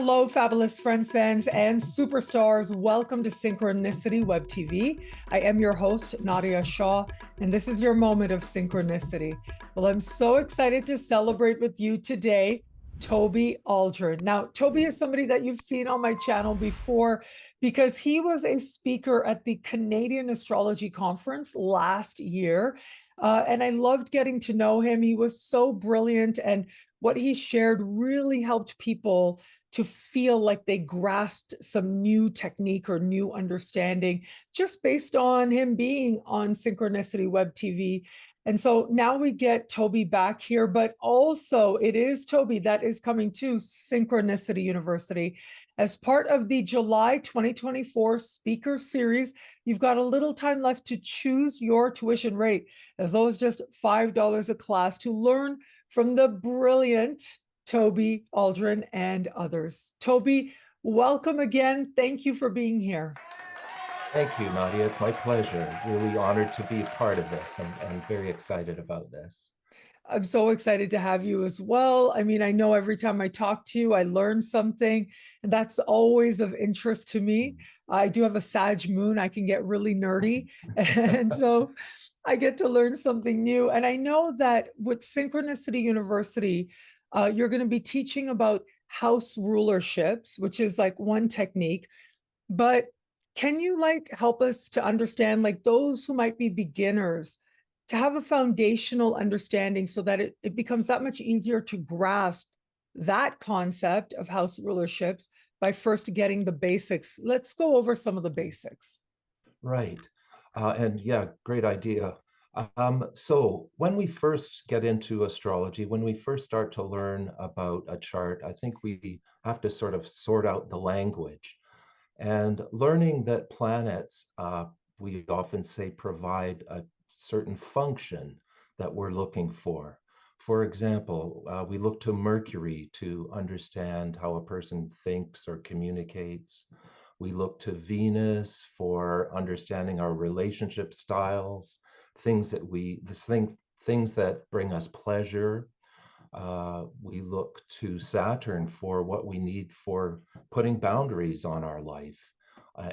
Hello, fabulous friends, fans, and superstars. Welcome to Synchronicity Web TV. I am your host, Nadiya Shah, and this is your moment of synchronicity. Well, I'm so excited to celebrate with you today, Toby Aldren. Now, Toby is somebody that you've seen on my channel before because he was a speaker at the Canadian Astrology Conference last year. And I loved getting to know him. He was so brilliant, and what he shared really helped people to feel like they grasped some new technique or new understanding just based on him being on Synchronicity Web TV. And so now we get Toby back here, but also it is Toby that is coming to Synchronicity University as part of the July 2024 speaker series. You've got a little time left to choose your tuition rate, as low as just $5 a class, to learn from the brilliant Toby Aldren and others. Toby, welcome again. Thank you for being here. Thank you, Nadia. It's my pleasure. Really honored to be a part of this and very excited about this. I'm so excited to have you as well. I mean, I know every time I talk to you, I learn something, and that's always of interest to me. I do have a Sag moon. I can get really nerdy. And so I get to learn something new. And I know that with Synchronicity University, you're going to be teaching about house rulerships, which is like one technique. But can you help us to understand, like, those who might be beginners, to have a foundational understanding so that it becomes that much easier to grasp that concept of house rulerships by first getting the basics? Let's go over some of the basics. Right. And yeah, great idea. So when we first get into astrology, when we first start to learn about a chart, I think we have to sort of sort out the language. And learning that planets, we often say, provide a certain function that we're looking for. For example, we look to Mercury to understand how a person thinks or communicates. We look to Venus for understanding our relationship styles, things that bring us pleasure. We look to Saturn for what we need for putting boundaries on our life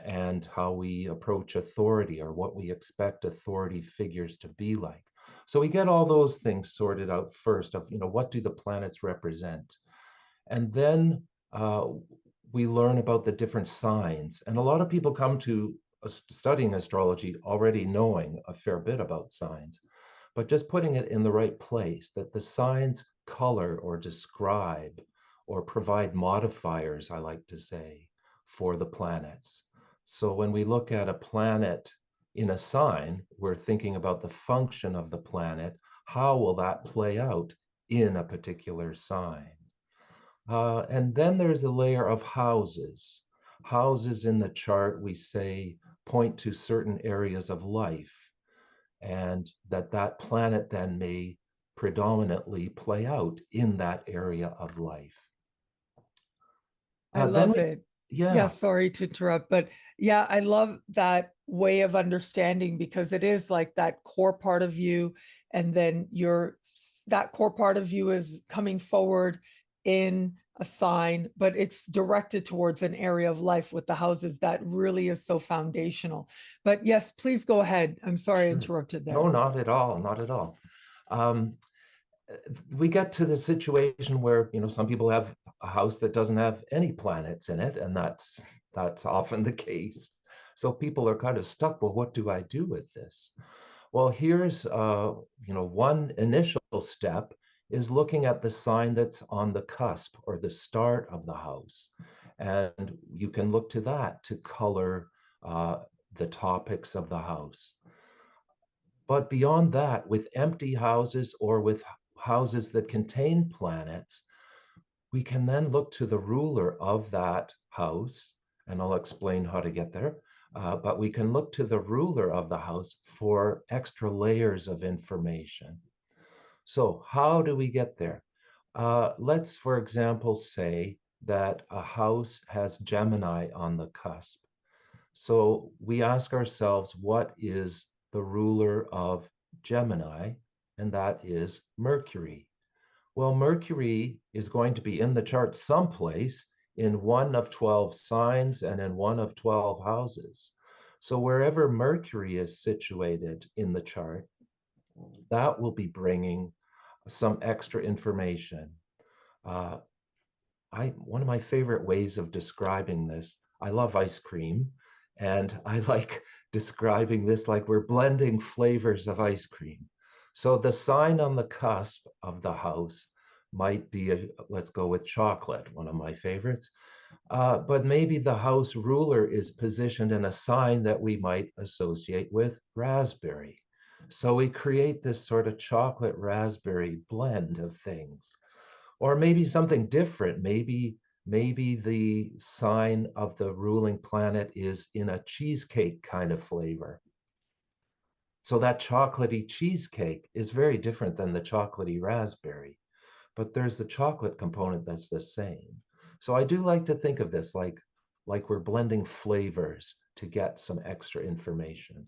and how we approach authority or what we expect authority figures to be like. So we get all those things sorted out first of, what do the planets represent? And then we learn about the different signs. And a lot of people come to studying astrology already knowing a fair bit about signs, but just putting it in the right place, that the signs color or describe or provide modifiers, I like to say, for the planets. So when we look at a planet in a sign, we're thinking about the function of the planet. How will that play out in a particular sign? And then there's a layer of houses. Houses in the chart, we say, point to certain areas of life, and that planet then may predominantly play out in that area of life. I love it. Yeah. Yeah, sorry to interrupt, but yeah, I love that way of understanding, because it is like that core part of you, and then that core part of you is coming forward in a sign, but it's directed towards an area of life with the houses that really is so foundational. But yes, please go ahead. I'm sorry I interrupted there. No, not at all, not at all. We get to the situation where, some people have a house that doesn't have any planets in it, and that's often the case. So people are kind of stuck. Well, what do I do with this? Well, here's one initial step is looking at the sign that's on the cusp or the start of the house, and you can look to that to color the topics of the house. But beyond that, with empty houses or with houses that contain planets, we can then look to the ruler of that house, and I'll explain how to get there. But we can look to the ruler of the house for extra layers of information. So how do we get there? Let's, for example, say that a house has Gemini on the cusp. So we ask ourselves, what is the ruler of Gemini? And that is Mercury. Well, Mercury is going to be in the chart someplace in one of 12 signs and in one of 12 houses. So wherever Mercury is situated in the chart, that will be bringing some extra information. Uh, one of my favorite ways of describing this, I love ice cream, and I like describing this like we're blending flavors of ice cream. So the sign on the cusp of the house might be, let's go with chocolate, one of my favorites. But maybe the house ruler is positioned in a sign that we might associate with raspberry. So we create this sort of chocolate raspberry blend of things. Or maybe something different. Maybe the sign of the ruling planet is in a cheesecake kind of flavor. So that chocolatey cheesecake is very different than the chocolatey raspberry, but there's the chocolate component that's the same. So I do like to think of this like we're blending flavors to get some extra information.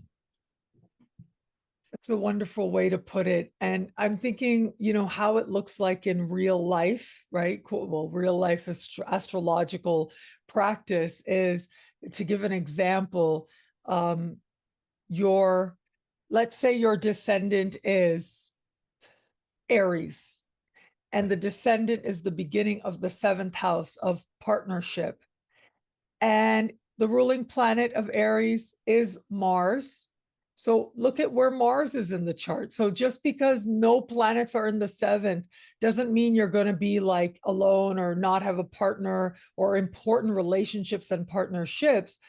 It's a wonderful way to put it. And I'm thinking, how it looks like in real life, right? Well, real life astrological practice is, to give an example, let's say your descendant is Aries, and the descendant is the beginning of the seventh house of partnership. And the ruling planet of Aries is Mars. So look at where Mars is in the chart. So just because no planets are in the seventh doesn't mean you're going to be like alone or not have a partner or important relationships and partnerships.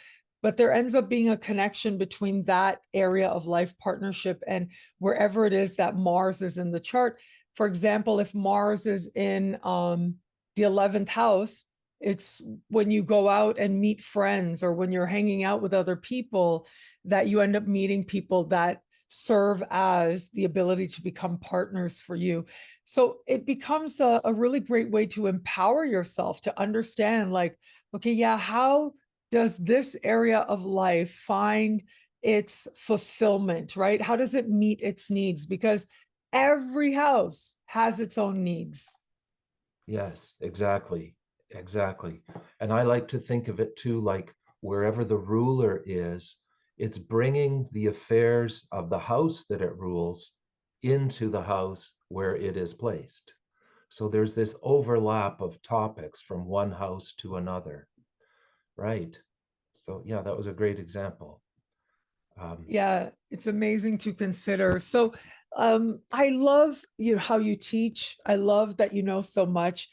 But there ends up being a connection between that area of life partnership and wherever it is that Mars is in the chart. For example, if Mars is in the 11th house, it's when you go out and meet friends or when you're hanging out with other people that you end up meeting people that serve as the ability to become partners for you. So it becomes a really great way to empower yourself to understand, like, okay, yeah, how does this area of life find its fulfillment, right? How does it meet its needs? Because every house has its own needs. Yes, exactly. Exactly. And I like to think of it too, like wherever the ruler is, it's bringing the affairs of the house that it rules into the house where it is placed. So there's this overlap of topics from one house to another. Right. So yeah, that was a great example. Yeah, it's amazing to consider. So I love how you teach. I love that you know so much.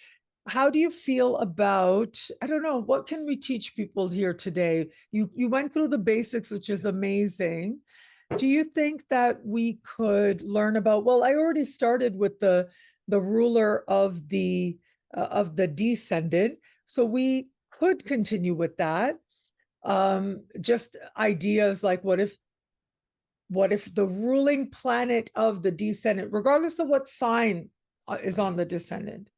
How do you feel about, I don't know, what can we teach people here today? You went through the basics, which is amazing. Do you think that we could learn about, well, I already started with the ruler of the descendant, so we could continue with that. Just ideas like, what if the ruling planet of the descendant, regardless of what sign is on the descendant,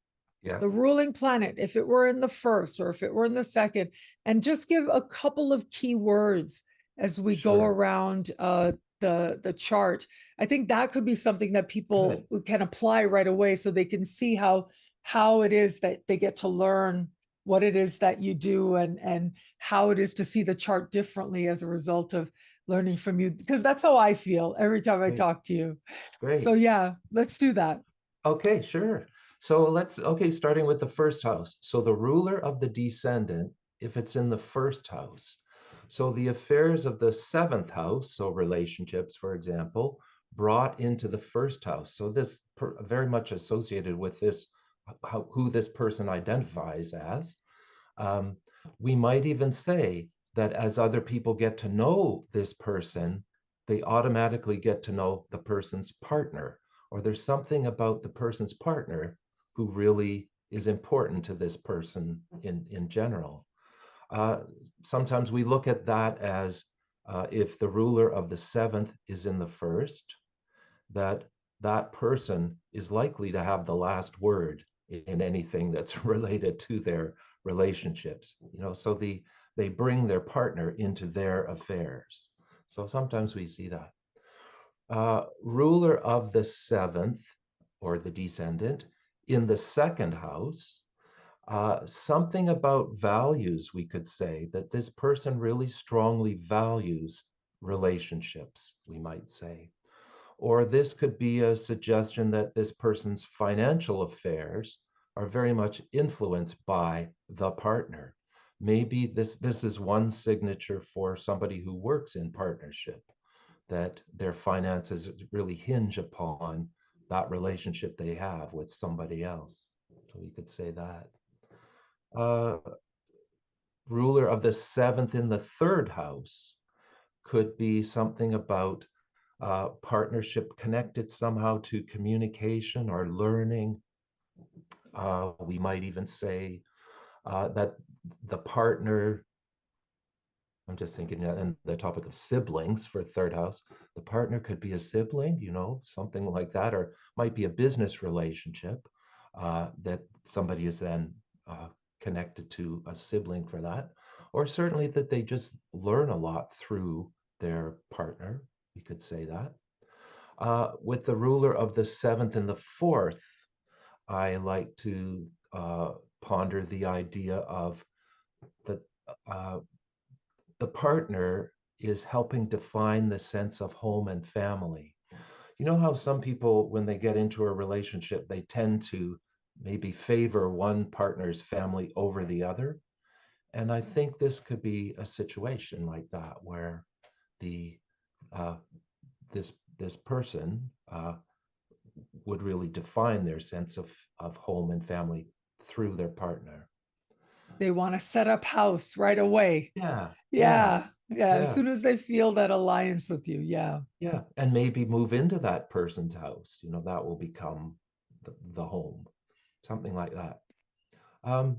Yeah, the ruling planet, if it were in the first or if it were in the second, and just give a couple of key words as we go sure. around the chart. I think that could be something that people Good. can apply right away, so they can see how it is that they get to learn what it is that you do, and how it is to see the chart differently as a result of learning from you, because that's how I feel every time I Great. talk to you. So Great. yeah, let's do that. Okay, sure. So okay, starting with the first house. So the ruler of the descendant, if it's in the first house. So the affairs of the seventh house, so relationships, for example, brought into the first house. So this very much associated with this, who this person identifies as. Um, we might even say that as other people get to know this person, they automatically get to know the person's partner, or there's something about the person's partner who really is important to this person in general. Sometimes we look at that as if the ruler of the seventh is in the first, that that person is likely to have the last word in anything that's related to their relationships. So they bring their partner into their affairs. So sometimes we see that. Ruler of the seventh, or the descendant, in the second house. Something about values, we could say, that this person really strongly values relationships, we might say. Or this could be a suggestion that this person's financial affairs are very much influenced by the partner. Maybe this is one signature for somebody who works in partnership, that their finances really hinge upon that relationship they have with somebody else. So we could say that. Uh, Ruler of the seventh in the third house could be something about partnership connected somehow to communication or learning. We might even say that the partner, I'm just thinking in the topic of siblings for third house, the partner could be a sibling, something like that, or might be a business relationship that somebody is then connected to a sibling for that, or certainly that they just learn a lot through their partner. We could say that. With the ruler of the seventh and the fourth, I like to ponder the idea of the uh, the partner is helping define the sense of home and family. You know how some people, when they get into a relationship, they tend to maybe favor one partner's family over the other. And I think this could be a situation like that, where the uh, this person would really define their sense of home and family through their partner. They want to set up house right away. Yeah, yeah, Yeah. Yeah. As yeah, soon as they feel that alliance with you. Yeah. yeah. And maybe move into that person's house. That will become the home, something like that. Um,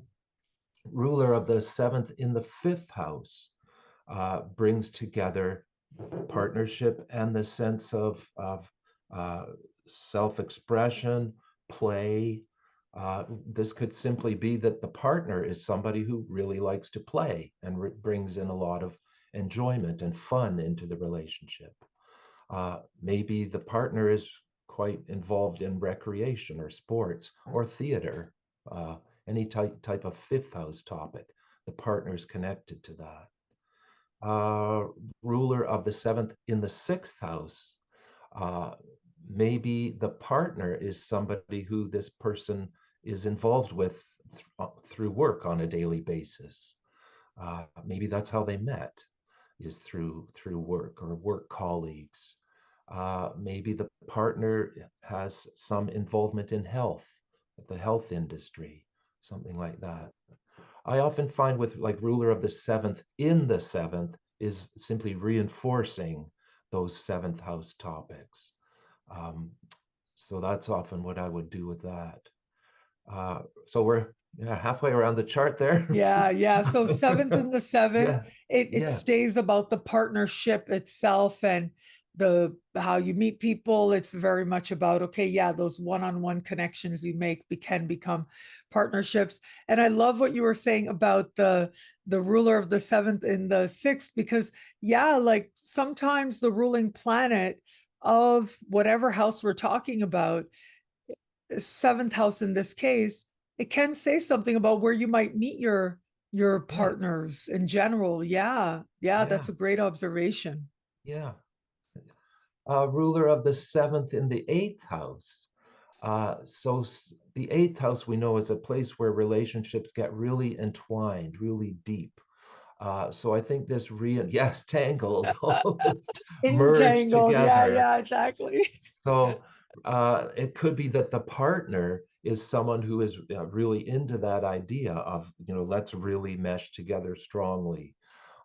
Ruler of the seventh in the fifth house brings together partnership and the sense of uh, self-expression, play. This could simply be that the partner is somebody who really likes to play and brings in a lot of enjoyment and fun into the relationship. Maybe the partner is quite involved in recreation or sports or theater, any type of fifth house topic. The partner is connected to that. uh, Ruler of the seventh in the sixth house, uh, maybe the partner is somebody who this person is involved with through work on a daily basis. Maybe that's how they met, is through work or work colleagues. Maybe the partner has some involvement in health, the health industry, something like that. I often find with like ruler of the seventh in the seventh is simply reinforcing those seventh house topics. Um, so that's often what I would do with that. So we're halfway around the chart there. Yeah, yeah. So seventh and the seventh, Yeah, it yeah, stays about the partnership itself and the how you meet people. It's very much about, okay, yeah, those one-on-one connections you make can become partnerships. And I love what you were saying about the ruler of the seventh and the sixth, because yeah, like sometimes the ruling planet of whatever house we're talking about, seventh house in this case, it can say something about where you might meet your right. partners in general. Yeah, yeah, Yeah, that's a great observation. yeah. Ruler of the seventh in the eighth house. So the eighth house we know is a place where relationships get really entwined, really deep. So I think this yes, tangled, almost merged Entangled. Yeah, together. yeah, exactly. So it could be that the partner is someone who is really into that idea of, let's really mesh together strongly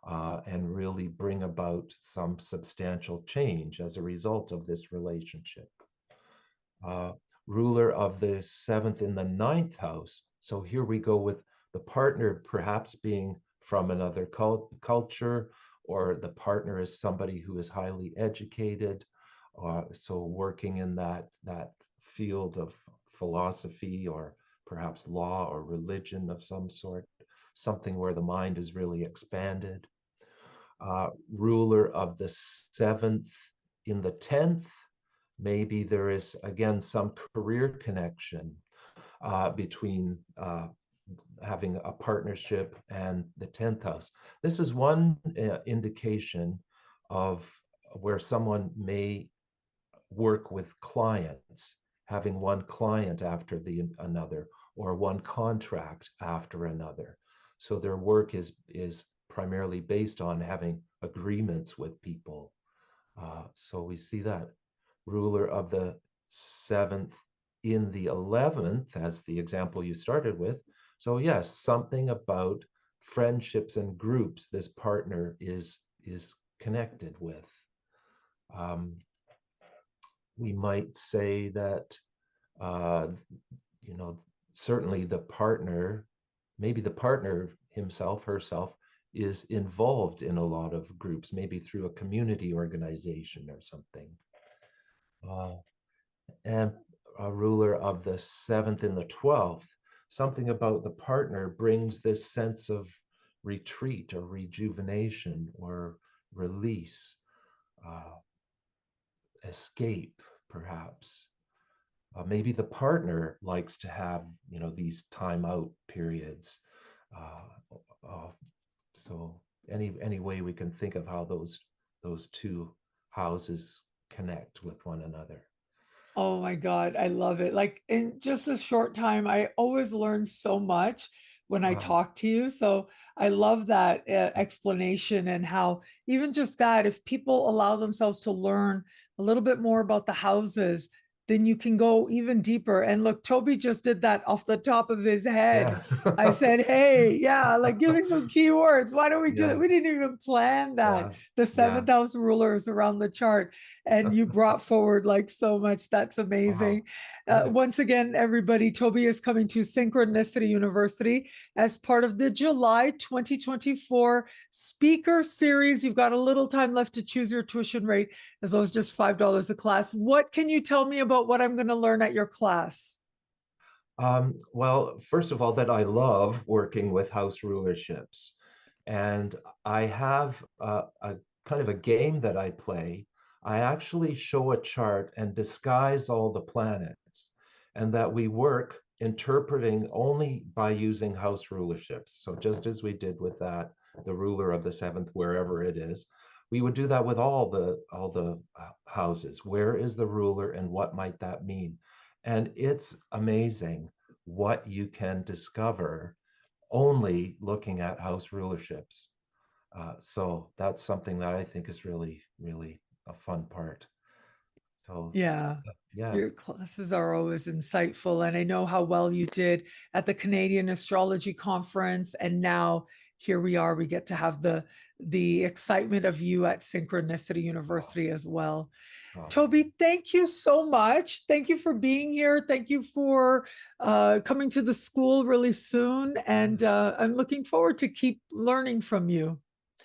and really bring about some substantial change as a result of this relationship. uh, Ruler of the seventh in the ninth house. So here we go with the partner perhaps being from another culture, or the partner is somebody who is highly educated, so working in that field of philosophy or perhaps law or religion of some sort, something where the mind is really expanded. Ruler of the seventh in the 10th, maybe there is again some career connection between having a partnership, and the 10th house. This is one indication of where someone may work with clients, having one client after another, or one contract after another. So their work is primarily based on having agreements with people. So we see that ruler of the 7th in the 11th, as the example you started with. So yes, something about friendships and groups this partner is connected with. We might say that, you know, certainly the partner, maybe the partner himself, herself, is involved in a lot of groups, maybe through a community organization or something. And a ruler of the 7th and the 12th, something about the partner brings this sense of retreat or rejuvenation or release, escape, perhaps. Maybe the partner likes to have, you know, these time out periods. So any way we can think of how those two houses connect with one another. Oh my God, I love it. Like in just a short time, I always learn so much when I talk to you. So I love that explanation, and how even just that, if people allow themselves to learn a little bit more about the houses, then you can go even deeper. And look, Toby just did that off the top of his head. Yeah. I said, hey, yeah, like give me some keywords. Why don't we do that? Yeah. We didn't even plan that. Yeah. The Yeah. seventh house rulers around the chart. And you brought forward like so much. That's amazing. Wow. Good. Once again, everybody, Toby is coming to Synchronicity University as part of the July 2024 speaker series. You've got a little time left to choose your tuition rate, as low as just $5 a class. What can you tell me about what I'm going to learn at your class? Well, first of all, that I love working with house rulerships. And I have a kind of a game that I play. I actually show a chart and disguise all the planets, and that we work interpreting only by using house rulerships. So just as we did with that, the ruler of the 7th, wherever it is, we would do that with all the houses. Where is the ruler, and what might that mean? And it's amazing what you can discover only looking at house rulerships. So that's something that I think is really, really a fun part. So Yeah. yeah, Your classes are always insightful, and I know how well you did at the Canadian Astrology Conference, and now here we are. We get to have the excitement of you at Synchronicity oh, University as well. oh, Toby, thank you so much. Thank you for being here. Thank you for coming to the school really soon, and I'm looking forward to keep learning from you.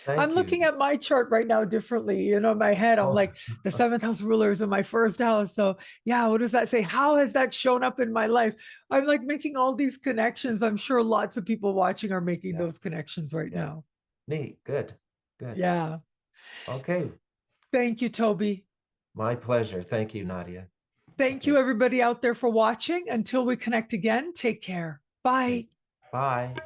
I'm thank looking you. at my chart right now differently. You know, in my head, I'm Oh, like the seventh house ruler is in my first house. So, yeah, what does that say? How has that shown up in my life? I'm like making all these connections. I'm sure lots of people watching are making yeah, those connections right yeah. now. Neat. Good. Good. Yeah. Okay. Thank you, Toby. My pleasure. Thank you, Nadiya. Thank you, Okay. everybody out there, for watching. Until we connect again, take care. Okay. Bye. Bye.